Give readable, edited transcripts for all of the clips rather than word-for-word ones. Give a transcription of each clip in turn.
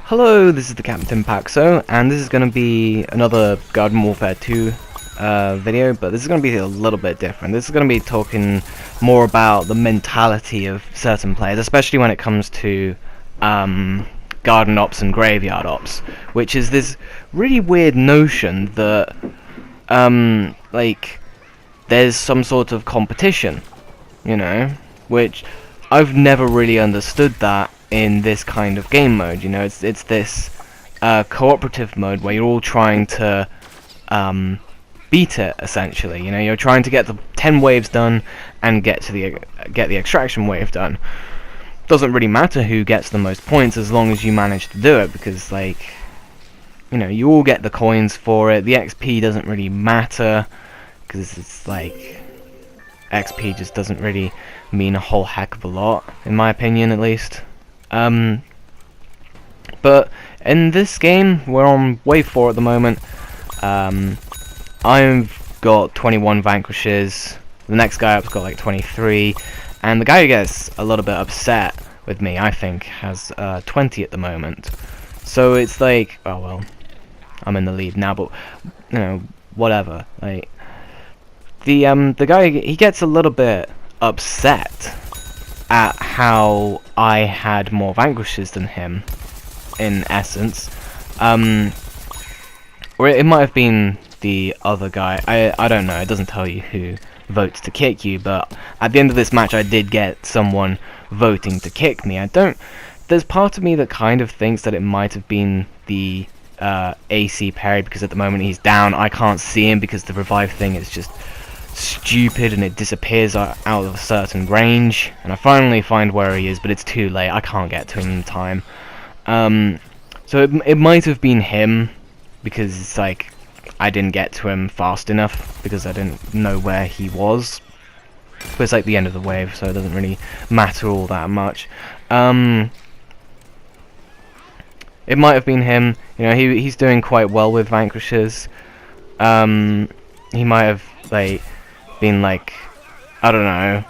Hello, this is the Captain Paxo, and this is going to be another Garden Warfare 2 video, but this is going to be a little bit different. This is going to be talking more about the mentality of certain players, especially when it comes to garden ops and graveyard ops, which is this really weird notion that like there's some sort of competition, you know, which I've never really understood that in this kind of game mode. You know, it's this cooperative mode where you're all trying to beat it, essentially. You know, you're trying to get the 10 waves done and get the extraction wave done. Doesn't really matter who gets the most points as long as you manage to do it, because, like, you know, you all get the coins for it. The XP doesn't really matter because it's like XP just doesn't really mean a whole heck of a lot, in my opinion, at least. But in this game, we're on wave 4 at the moment. I've got 21 vanquishes. The next guy up's got like 23, and the guy who gets a little bit upset with me, I think, has 20 at the moment. So it's like, oh well, I'm in the lead now, but you know, whatever. Like the guy, he gets a little bit upset at how I had more vanquishes than him, in essence. Or it might have been the other guy. I don't know. It doesn't tell you who votes to kick you, but at the end of this match I did get someone voting to kick me. There's part of me that kind of thinks that it might have been the AC parry, because at the moment he's down. I can't see him because the revive thing is just stupid and it disappears out of a certain range, and I finally find where he is, but it's too late. I can't get to him in time. So it might have been him, because it's like I didn't get to him fast enough because I didn't know where he was. But it's like the end of the wave, so it doesn't really matter all that much. It might have been him. You know, he's doing quite well with vanquishes. He might have like been like, I don't know,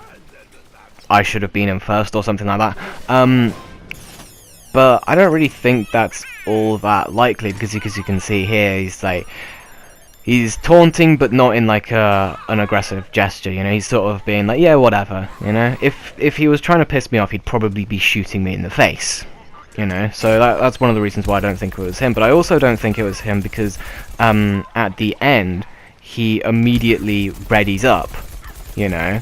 I should have been in first or something like that. But I don't really think that's all that likely, because you can see here he's taunting, but not in like an aggressive gesture. You know, he's sort of being like, yeah, whatever. You know, if he was trying to piss me off, he'd probably be shooting me in the face. You know, so that's one of the reasons why I don't think it was him. But I also don't think it was him because at the end he immediately readies up. You know,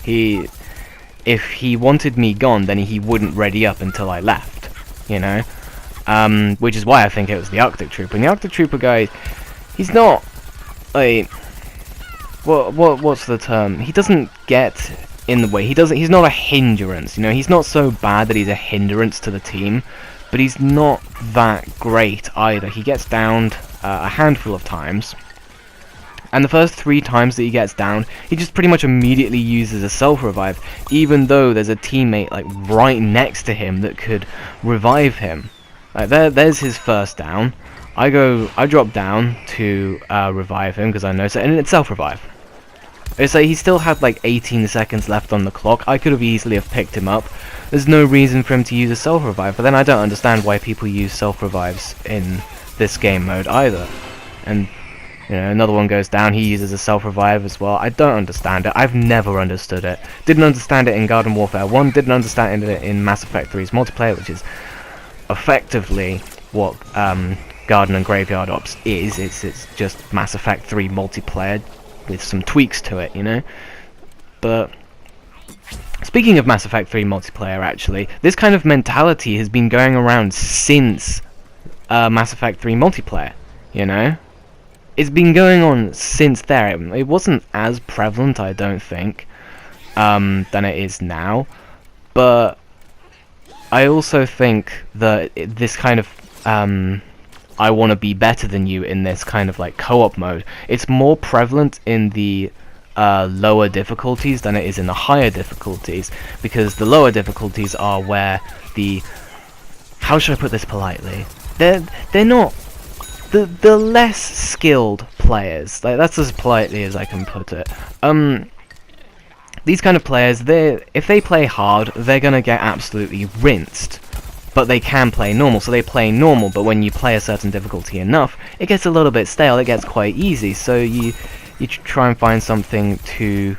if he wanted me gone, then he wouldn't ready up until I left. You know, which is why I think it was the Arctic Trooper. And the Arctic Trooper guy, he's not like, what's the term? He doesn't get in the way. He's not a hindrance. You know, he's not so bad that he's a hindrance to the team, but he's not that great either. He gets downed a handful of times, and the first 3 times that he gets down, he just pretty much immediately uses a self-revive, even though there's a teammate like right next to him that could revive him. Like there's his first down. I drop down to revive him because I know so, and it's self-revive. It's like he still had like 18 seconds left on the clock. I could have easily have picked him up. There's no reason for him to use a self-revive, but then I don't understand why people use self-revives in this game mode either. And you know, another one goes down, he uses a self-revive as well. I don't understand it. I've never understood it. Didn't understand it in Garden Warfare 1, didn't understand it in Mass Effect 3's multiplayer, which is effectively what Garden and Graveyard Ops is. It's just Mass Effect 3 multiplayer with some tweaks to it, you know? But speaking of Mass Effect 3 multiplayer, actually, this kind of mentality has been going around since Mass Effect 3 multiplayer, you know? It's been going on since there. It wasn't as prevalent, I don't think, than it is now, but I also think that this kind of I want to be better than you in this kind of like co-op mode, it's more prevalent in the lower difficulties than it is in the higher difficulties, because the lower difficulties are where how should I put this politely, they're not the less skilled players, like that's as politely as I can put it. These kind of players, if they play hard, they're gonna get absolutely rinsed. but they can play normal, so they play normal, but when you play a certain difficulty enough, it gets a little bit stale, it gets quite easy, so you try and find something to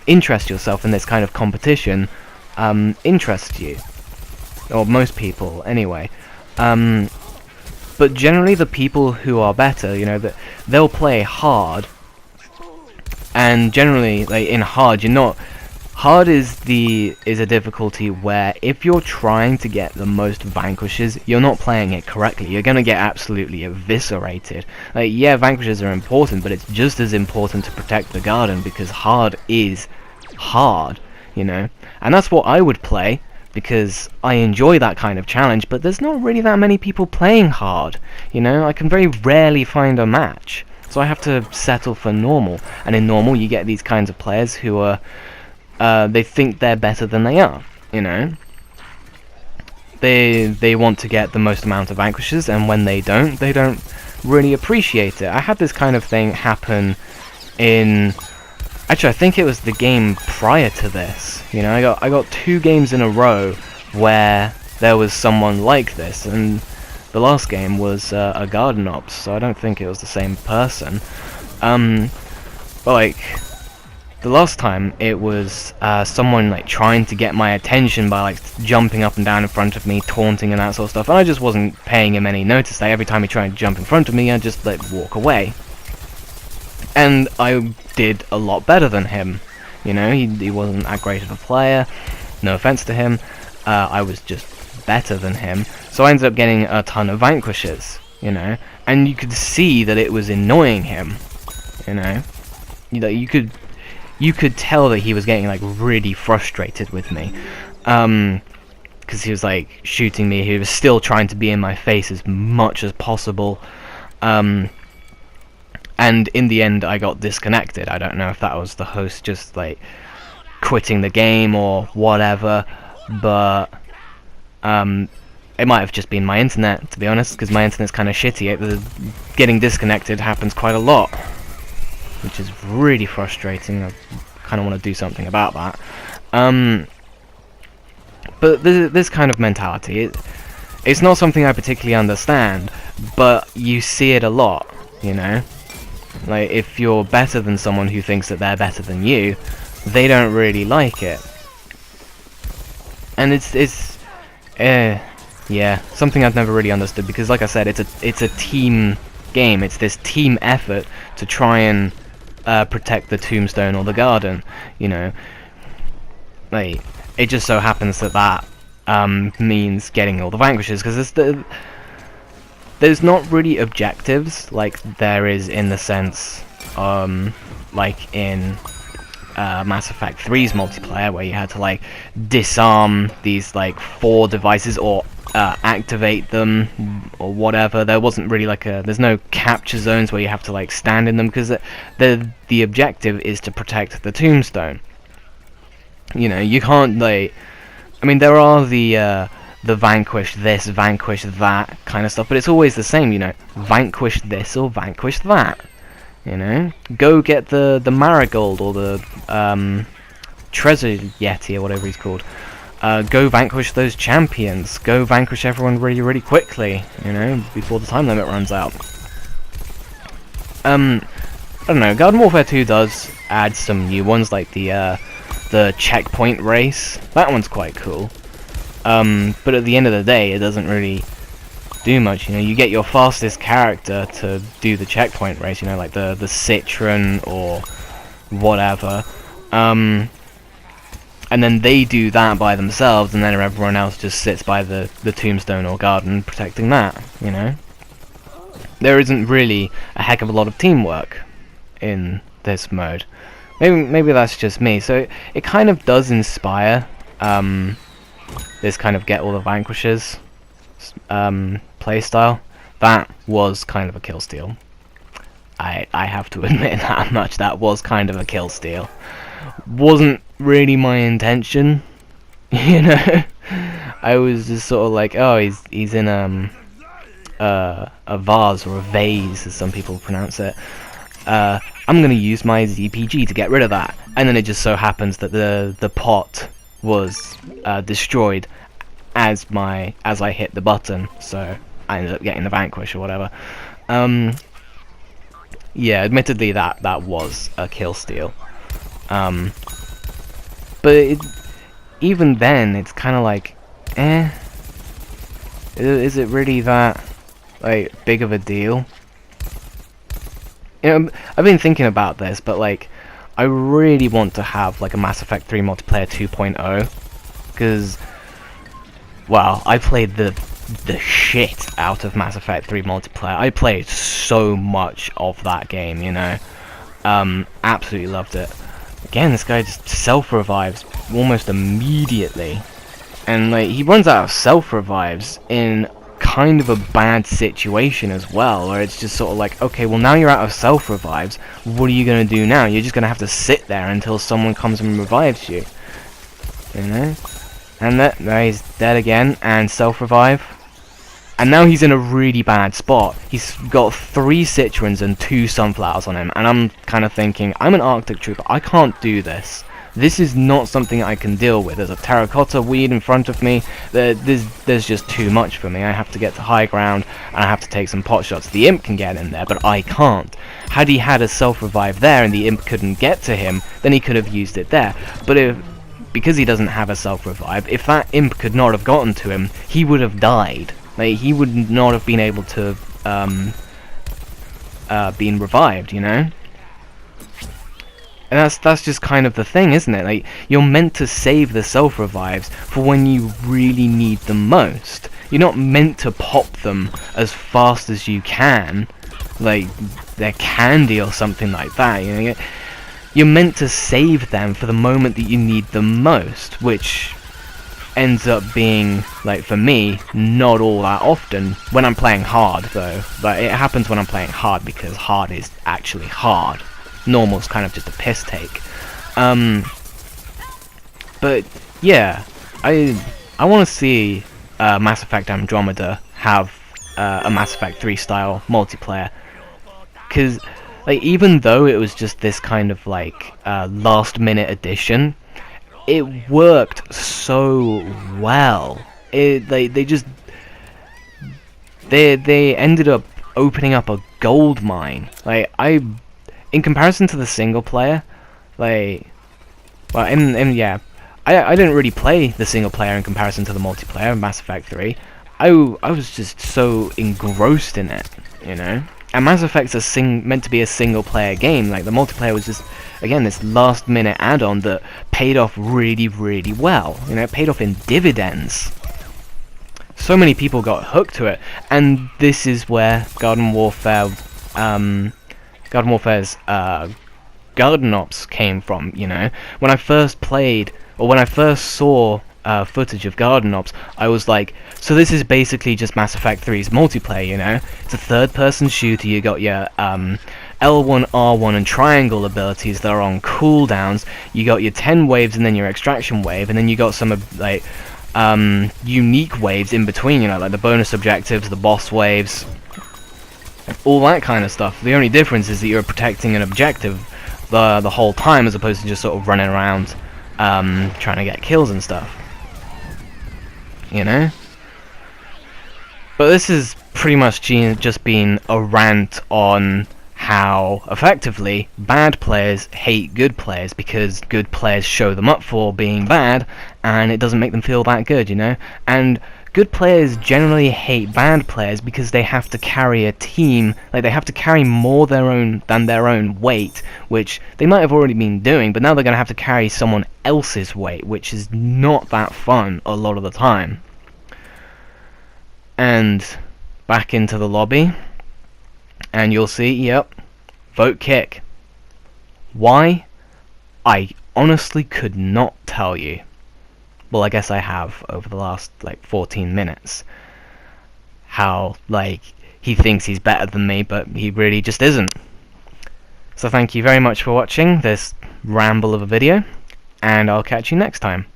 interest yourself in. This kind of competition interests you, or most people anyway. But generally the people who are better, you know, that they'll play hard, and generally, like, in hard, you're not... Hard is a difficulty where if you're trying to get the most vanquishes, you're not playing it correctly. You're gonna get absolutely eviscerated. Like, yeah, vanquishes are important, but it's just as important to protect the garden, because hard is hard, you know? And that's what I would play, because I enjoy that kind of challenge, but there's not really that many people playing hard, you know? I can very rarely find a match, so I have to settle for normal. And in normal, you get these kinds of players who are... they think they're better than they are, you know? They want to get the most amount of vanquishes, and when they don't really appreciate it. I had this kind of thing happen in... Actually, I think it was the game prior to this. You know, I got 2 games in a row where there was someone like this, and the last game was a Garden Ops, so I don't think it was the same person. But like... The last time, it was someone like trying to get my attention by like jumping up and down in front of me, taunting and that sort of stuff, and I just wasn't paying him any notice. Like, every time he tried to jump in front of me, I'd just like walk away. And I did a lot better than him. You know, he wasn't that great of a player. No offense to him. I was just better than him. So I ended up getting a ton of vanquishes, you know, and you could see that it was annoying him. You know, you could tell that he was getting like really frustrated with me, because he was like shooting me. He was still trying to be in my face as much as possible, and in the end I got disconnected. I don't know if that was the host just like quitting the game or whatever, but it might have just been my internet, to be honest, because my internet's kind of shitty. Getting disconnected happens quite a lot, which is really frustrating. I kind of want to do something about that. But this kind of mentality, it's not something I particularly understand, but you see it a lot, you know? Like, if you're better than someone who thinks that they're better than you, they don't really like it. And yeah, something I've never really understood, because like I said, it's a team game. It's this team effort to try and protect the tombstone or the garden, you know. Like, it just so happens that means getting all the vanquishes, because there's not really objectives like there is in the sense, like in Mass Effect 3's multiplayer, where you had to like disarm these like 4 devices or activate them or whatever. There wasn't really like there's no capture zones where you have to like stand in them, because the objective is to protect the tombstone. You know, you can't like, I mean, there are the vanquish this, vanquish that kind of stuff, but it's always the same, you know, vanquish this or vanquish that. You know, go get the marigold or the treasure yeti or whatever he's called. Go vanquish those champions. Go vanquish everyone really, really quickly, you know, before the time limit runs out. I don't know, Garden Warfare 2 does add some new ones, like the checkpoint race. That one's quite cool. But at the end of the day, it doesn't really do much, you know. You get your fastest character to do the checkpoint race, you know, like the Citron or whatever. And then they do that by themselves, and then everyone else just sits by the tombstone or garden protecting that, you know. There isn't really a heck of a lot of teamwork in this mode. Maybe that's just me. So it kind of does inspire this kind of get all the vanquishes playstyle. That was kind of a kill steal. I have to admit that much. That was kind of a kill steal. Wasn't really my intention, you know. I was just sort of like, oh, he's in a vase or a vase, as some people pronounce it. I'm gonna use my ZPG to get rid of that, and then it just so happens that the pot was destroyed, as I hit the button, so I ended up getting the Vanquish or whatever. Yeah, admittedly that was a kill steal. But even then, it's kind of like, is it really that like big of a deal? You know, I've been thinking about this, but like, I really want to have like a Mass Effect 3 multiplayer 2.0, because, well, I played the shit out of Mass Effect 3 multiplayer. I played so much of that game, you know. Absolutely loved it. Again, this guy just self-revives almost immediately. And like, he runs out of self-revives in kind of a bad situation as well, where it's just sort of like, okay, well now you're out of self-revives, what are you going to do now? You're just going to have to sit there until someone comes and revives you. You know? And now he's dead again, and self-revive. And now he's in a really bad spot. He's got 3 Citroens and 2 Sunflowers on him, and I'm kind of thinking, I'm an Arctic Trooper, I can't do this. This is not something I can deal with. There's a terracotta weed in front of me. There's just too much for me. I have to get to high ground, and I have to take some pot shots. The imp can get in there, but I can't. Had he had a self-revive there and the imp couldn't get to him, then he could have used it there. But because he doesn't have a self-revive, if that imp could not have gotten to him, he would have died. Like, he would not have been able to been revived, you know? And that's just kind of the thing, isn't it? Like, you're meant to save the self-revives for when you really need them most. You're not meant to pop them as fast as you can, like they're candy or something like that, you know? You're meant to save them for the moment that you need them most, which ends up being, like, for me, not all that often when I'm playing hard, though. But it happens when I'm playing hard, because hard is actually hard. Normal's kind of just a piss take. But yeah, I want to see Mass Effect Andromeda have a Mass Effect 3 style multiplayer, because like, even though it was just this kind of like last minute addition, it worked so well. They ended up opening up a gold mine. Like, in comparison to the single player, like, well, yeah, I didn't really play the single player in comparison to the multiplayer in Mass Effect 3. I was just so engrossed in it, you know. And Mass Effect's meant to be a single player game. Like, the multiplayer was just, again, this last minute add-on that paid off really, really well. You know, it paid off in dividends. So many people got hooked to it, and this is where Garden Warfare's Garden Ops came from, you know. When I first played, or when I first saw footage of Garden Ops, I was like, so this is basically just Mass Effect 3's multiplayer, you know? It's a third-person shooter. You got your L1, R1, and triangle abilities that are on cooldowns. You got your 10 waves and then your extraction wave, and then you got some like unique waves in between, you know, like the bonus objectives, the boss waves, all that kind of stuff. The only difference is that you're protecting an objective the whole time, as opposed to just sort of running around trying to get kills and stuff, you know. But this is pretty much just been a rant on how effectively bad players hate good players, because good players show them up for being bad, and it doesn't make them feel that good, you know. And good players generally hate bad players because they have to carry a team, like they have to carry more than their own weight, which they might have already been doing, but now they're going to have to carry someone else's weight, which is not that fun a lot of the time. And back into the lobby, and you'll see, yep, vote kick. Why? I honestly could not tell you. Well, I guess I have over the last, like, 14 minutes. How, like, he thinks he's better than me, but he really just isn't. So thank you very much for watching this ramble of a video, and I'll catch you next time.